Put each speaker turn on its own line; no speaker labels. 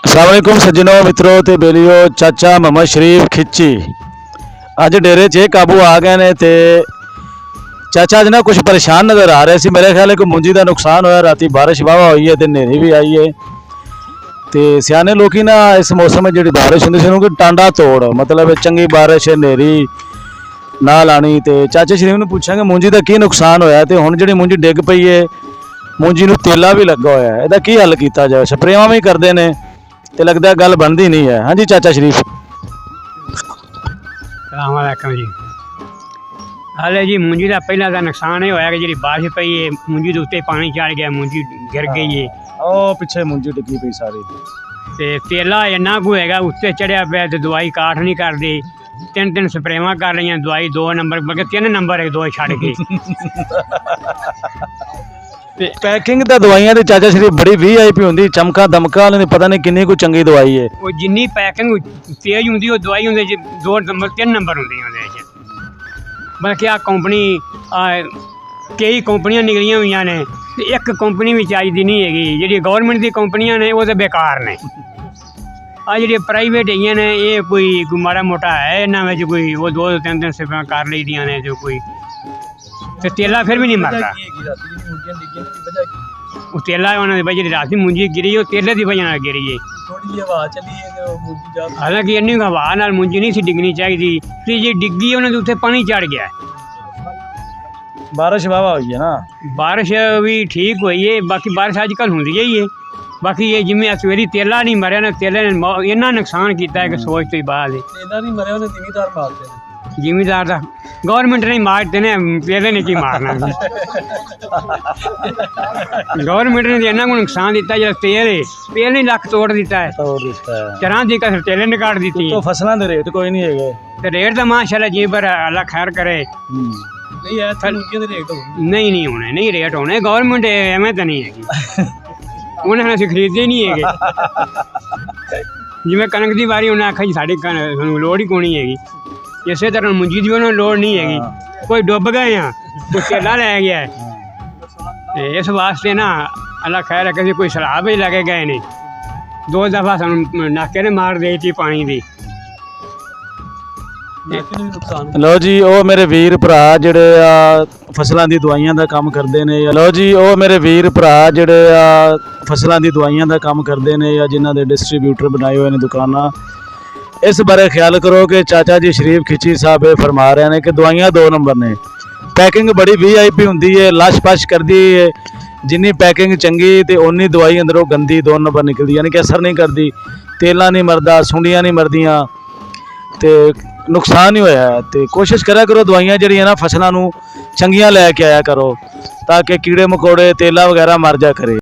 अस्सलाम वालेकुम सज्जनों मित्रों ते बेलियो चाचा मोहम्मद शरीफ खिची अज डेरे च काबू आ गए ने ते चाचा अज ना कुछ परेशान नज़र आ रहे सी। मेरे ख्याल है कि मुंजी का नुकसान होया, राती बारिश वाहवा हुई है तो नेरी भी आई है। तो सियाने लोग ना इस मौसम में जी बारिश होंगी सी कि टांडा तोड़ मतलब चंगी बारिश नेरी ना लानी। तो चाचा शरीफ ने पूछा कि मुंजी का की नुकसान होया तो हुण जी मुंजी डिग पई है, मुंजी नूं तेला भी लगा होया, इहदा की हल किया जाए? स्प्रेवां भी करते हैं तो लगता गल बनती नहीं है। हाँ जी चाचा शरीफ।
सलाम वालेकुम जी। हाले जी मुंजी का पहला तो नुकसान ये होया कि जी बारिश पई है, मुंजी के उत्ते पानी चढ़ गया, मुंजी गिर गई है।
ओ पिछे मुंजी डिगी पई सारी
ते तेला इन्ना कु है उत्ते चढ़िया पे तो दवाई काठ नहीं करती। तीन तीन स्प्रेवां कर रही, दवाई 2 नंबर बल्कि 3 नंबर है, 2 छड़ के।
पैकिंग तो दवाइयां दी चाचा शरीफ बड़ी VIP होंदी, चमका दमका वाले पता नहीं किन्नी कोई चंगी दवाई है।
वो जिन्नी पैकिंग तेज होंदी वो दवाई होंदी 2 नंबर 3 नंबर होंदी उहदे च। बल्कि आ कंपनी कई कंपनियां निकलियां हुई ने, एक कंपनी भी चाहिदी नहीं हैगी। जी गौरमेंट दी कंपनियां ने वो तो बेकार ने। आ जी प्राइवेट है ने ये कोई माड़ा मोटा है इन्हां विच कोई वो 2-3 स्प्रेवां कर ली दियां ने जो कोई तो तेला फिर भी नहीं मरता। वो तेला उन्होंने वजह रात मुंजी गिरी वो तेले की वजह गिरी है। हालांकि इन्नी हवा नाल मुंजी नहीं सी डिगनी चाहिए थी, जी डिग्गी उन्होंने उत्थे पानी चढ़ गया।
बारिश वाहवा हुई है ना,
बारिश भी ठीक हुई है, बाकी बारिश अजकल होंदी ही है। बाकी ये जिम्मे सवेरी तेला नहीं मरिया ना, तेले ने इन्ना नुकसान किया है कि सोच तो ही बाहर है। जिमीदार का गवर्नमेंट ने मारते ने, तेले ने की मारना। गवर्नमेंट ने इन्ना को नुकसान दिता, जो तेल है तेल ने लक तोड़ दिता है, चरां दी कसर तेले ने काट दी।
तो फसलों के रेट कोई नहीं है
तो रेट तो माशाल्लाह जी पर अल्लाह खैर करे। नहीं होने, नहीं रेट होने, गवर्नमेंट एवं तो नहीं है, उन्हें असं खरीदते नहीं है। जिमें कनक की वारी उन्हें आखा जी साड़ी लोड़ ही कोनी हैगी, इस तरह मुंजी की उन्होंने लोड़ नहीं हैगी। कोई डुब गए हैं, कोई तेला लै गया है, इस वास्ते ना अल्लाह खैर है कि कोई सलाह भी लगे गए ने। 2 दफा सानू नाके ने मार दी थी पानी की।
लो जी ओ मेरे वीर भरा जिहड़े फसलों की दवाइयां का काम करते हैं। लो जी ओ मेरे वीर भरा जिहड़े फसलों की दवाइयां का काम करते हैं या जिन्हों के डिस्ट्रीब्यूटर बनाए हुए हैं दुकाना, इस बारे ख्याल करो कि चाचा जी शरीफ खिची साहब ये फरमा रहे हैं कि दवाइयां 2 नंबर ने, पैकिंग बड़ी VIP होंदी है, लश पश करती है। जिन्नी पैकिंग चंगी तो उन्नी दवाई अंदरों गंदी 2 नंबर निकलती, यानी कि असर नहीं करती, तेला नहीं मरदा, सुंडियां नहीं मरदियां, तो नुकसान ही होया। तो कोशिश करा करो दवाइयां जिहड़ियां ना फसलों नूं चंगियां लैके आया करो ताकि कीड़े मकोड़े तेला वगैरह मर जा करे।